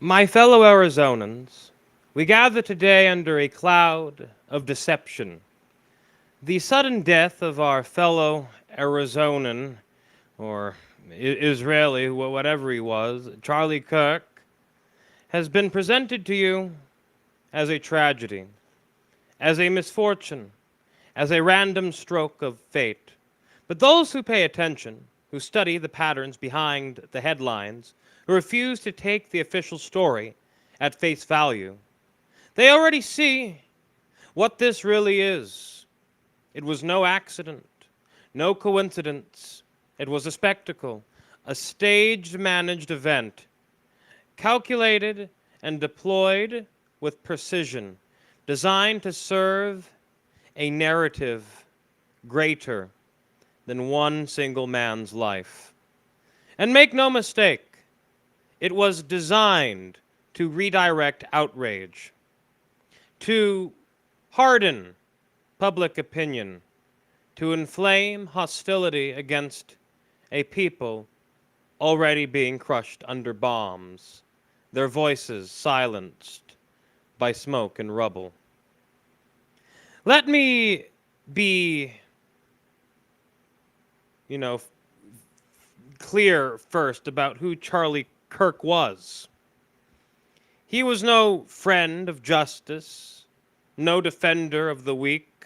My fellow Arizonans, we gather today under a cloud of deception. The sudden death of our fellow Arizonan, or Israeli, whatever he was, Charlie Kirk, has been presented to you as a tragedy, as a misfortune, as a random stroke of fate. But those who pay attention, who study the patterns behind the headlines, who refuse to take the official story at face value, they already see what this really is. It was no accident, no coincidence. It was a spectacle, a staged managed event, calculated and deployed with precision, designed to serve a narrative greater than one single man's life. And make no mistake, it was designed to redirect outrage, to harden public opinion, to inflame hostility against a people already being crushed under bombs, their voices silenced by smoke and rubble. Let me be, clear first about who Charlie Kirk was. He was no friend of justice, no defender of the weak,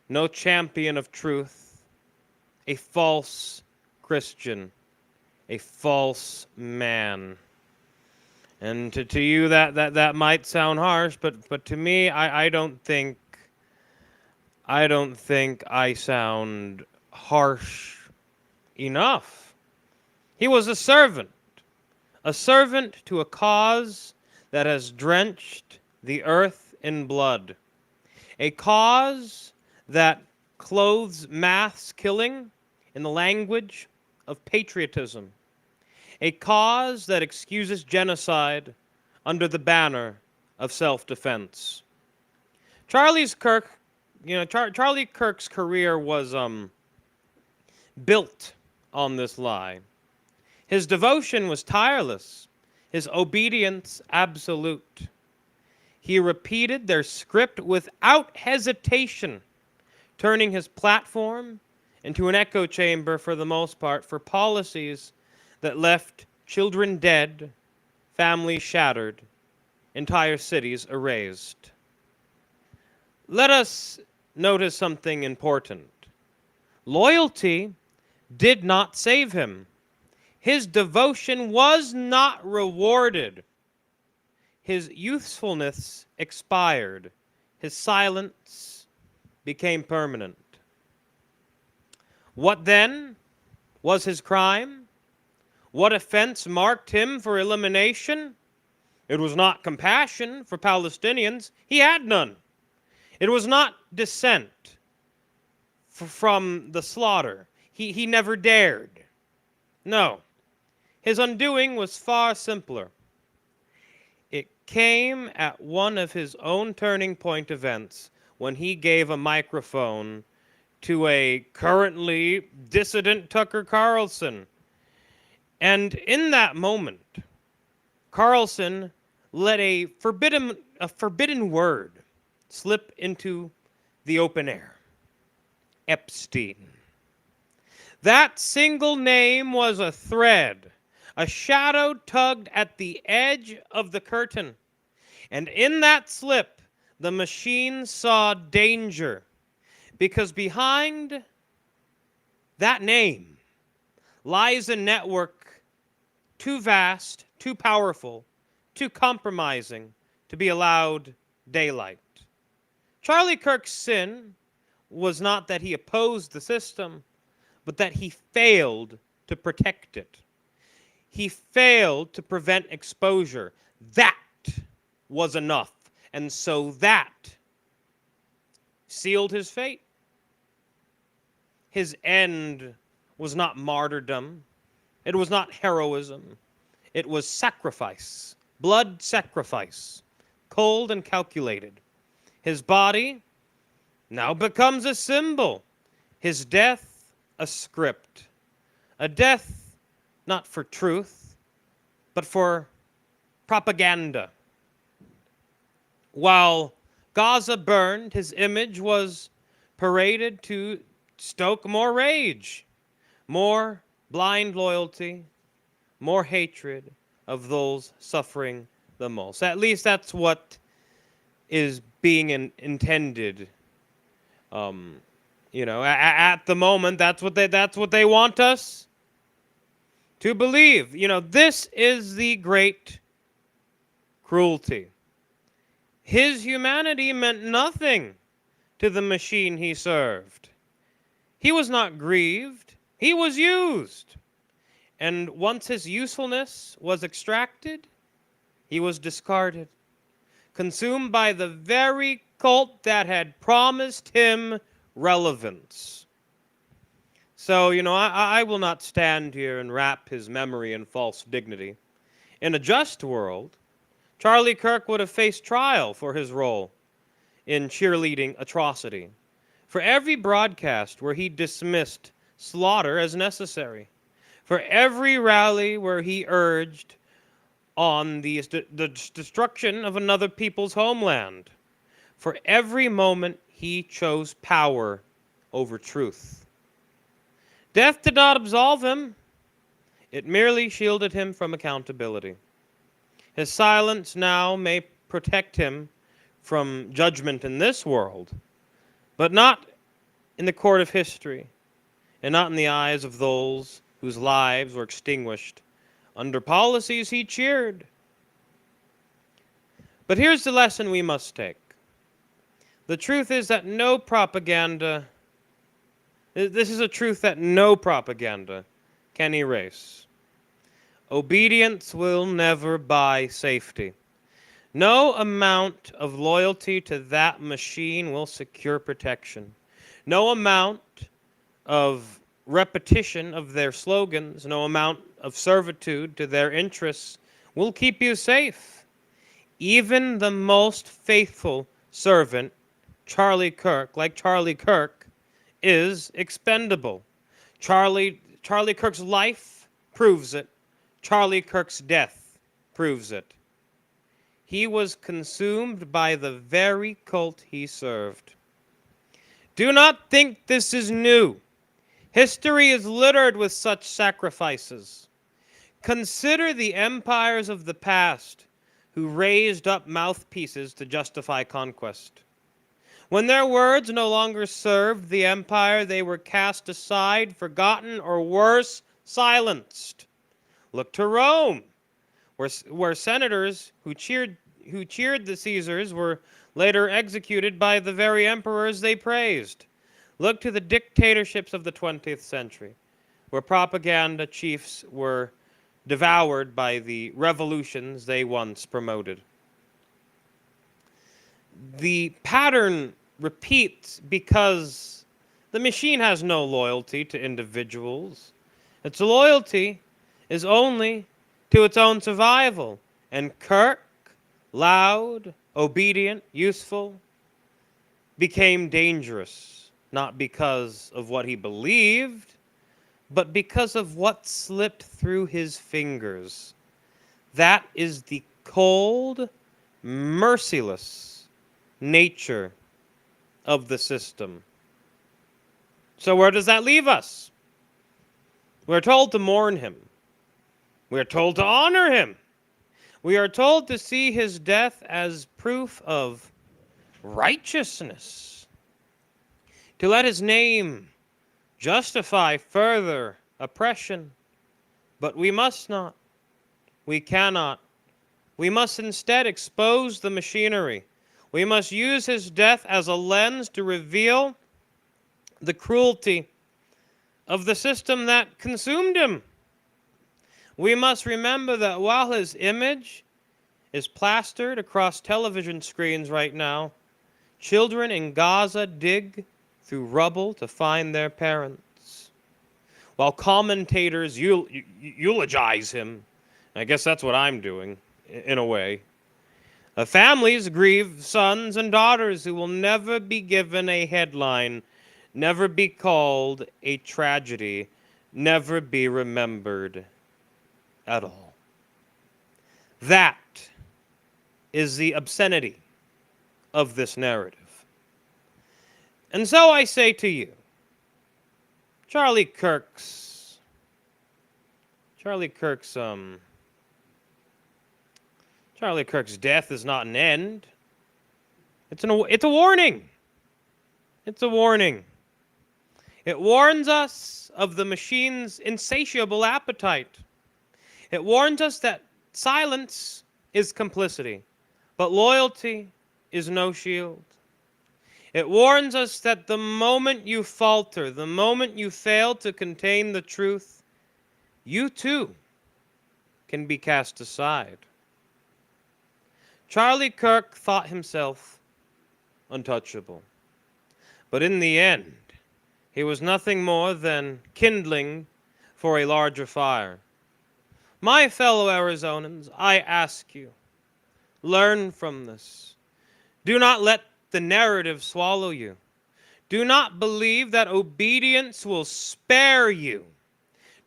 no champion of truth, a false Christian, a false man. And to you that might sound harsh, but to me I don't think I sound harsh enough. He was a servant to a cause that has drenched the earth in blood, a cause that clothes mass killing in the language of patriotism, a cause that excuses genocide under the banner of self-defense. Charlie Kirk's career was built on this lie. His devotion was tireless, his obedience absolute. He repeated their script without hesitation, turning his platform into an echo chamber for the most part for policies that left children dead, families shattered, entire cities erased. Let us notice something important. Loyalty did not save him. His devotion was not rewarded. His usefulness expired. His silence became permanent. What then was his crime? What offense marked him for elimination? It was not compassion for Palestinians. He had none. It was not dissent from the slaughter. He never dared. No. His undoing was far simpler. It came at one of his own turning point events when he gave a microphone to a currently dissident Tucker Carlson. And in that moment, Carlson let a forbidden word slip into the open air. Epstein. That single name was a thread, a shadow tugged at the edge of the curtain. And in that slip, the machine saw danger, because behind that name lies a network too vast, too powerful, too compromising to be allowed daylight. Charlie Kirk's sin was not that he opposed the system, but that he failed to protect it. He failed to prevent exposure. That was enough. And so that sealed his fate. His end was not martyrdom. It was not heroism. It was sacrifice, blood sacrifice, cold and calculated. His body now becomes a symbol. His death, a script. A death not for truth, but for propaganda. While Gaza burned, his image was paraded to stoke more rage, more blind loyalty, more hatred of those suffering the most. At least that's what is being intended. At the moment, that's what they want us to believe. This is the great cruelty. His humanity meant nothing to the machine he served. He was not grieved. He was used. And once his usefulness was extracted, he was discarded, consumed by the very cult that had promised him relevance. So, I will not stand here and wrap his memory in false dignity. In a just world, Charlie Kirk would have faced trial for his role in cheerleading atrocity, for every broadcast where he dismissed slaughter as necessary, for every rally where he urged on the destruction of another people's homeland, for every moment he chose power over truth. Death did not absolve him. It merely shielded him from accountability. His silence now may protect him from judgment in this world, but not in the court of history, and not in the eyes of those whose lives were extinguished under policies he cheered. But here's the lesson we must take. The truth is that no propaganda, this is a truth that no propaganda can erase. Obedience will never buy safety. No amount of loyalty to that machine will secure protection. No amount of repetition of their slogans, no amount of servitude to their interests will keep you safe. Even the most faithful servant, Charlie Kirk, is expendable. Charlie Kirk's life proves it. Charlie Kirk's death proves it. He was consumed by the very cult he served. Do not think this is new. History is littered with such sacrifices. Consider the empires of the past who raised up mouthpieces to justify conquest. When their words no longer served the empire, they were cast aside, forgotten, or worse, silenced. Look to Rome, where senators who cheered the Caesars were later executed by the very emperors they praised. Look to the dictatorships of the 20th century, where propaganda chiefs were devoured by the revolutions they once promoted. The pattern repeats because the machine has no loyalty to individuals. Its loyalty is only to its own survival. And Kirk, loud, obedient, useful, became dangerous, not because of what he believed, but because of what slipped through his fingers. That is the cold, merciless nature of the system. So where does that leave us? We're told to mourn him. We're told to honor him. We are told to see his death as proof of righteousness, to let his name justify further oppression. But we must not. We cannot. We must instead expose the machinery. We must use his death as a lens to reveal the cruelty of the system that consumed him. We must remember that while his image is plastered across television screens right now, children in Gaza dig through rubble to find their parents. While commentators eulogize him, I guess that's what I'm doing, in a way. Families grieve sons and daughters who will never be given a headline, never be called a tragedy, never be remembered at all. That is the obscenity of this narrative. And so I say to you, Charlie Kirk's Charlie Kirk's death is not an end. It's a warning. It's a warning. It warns us of the machine's insatiable appetite. It warns us that silence is complicity, but loyalty is no shield. It warns us that the moment you falter, the moment you fail to contain the truth, you too can be cast aside. Charlie Kirk thought himself untouchable, but in the end, he was nothing more than kindling for a larger fire. My fellow Arizonans, I ask you, learn from this. Do not let the narrative swallow you. Do not believe that obedience will spare you.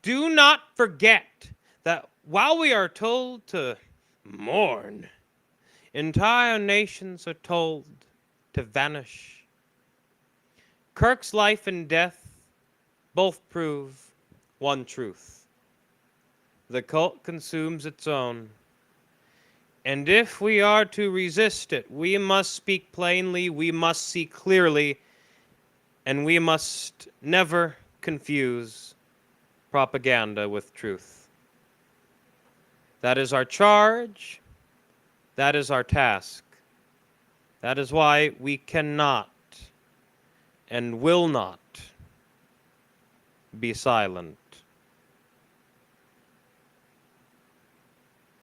Do not forget that while we are told to mourn, entire nations are told to vanish. Kirk's life and death both prove one truth. The cult consumes its own. And if we are to resist it, we must speak plainly, we must see clearly, and we must never confuse propaganda with truth. That is our charge. That is our task. That is why we cannot and will not be silent.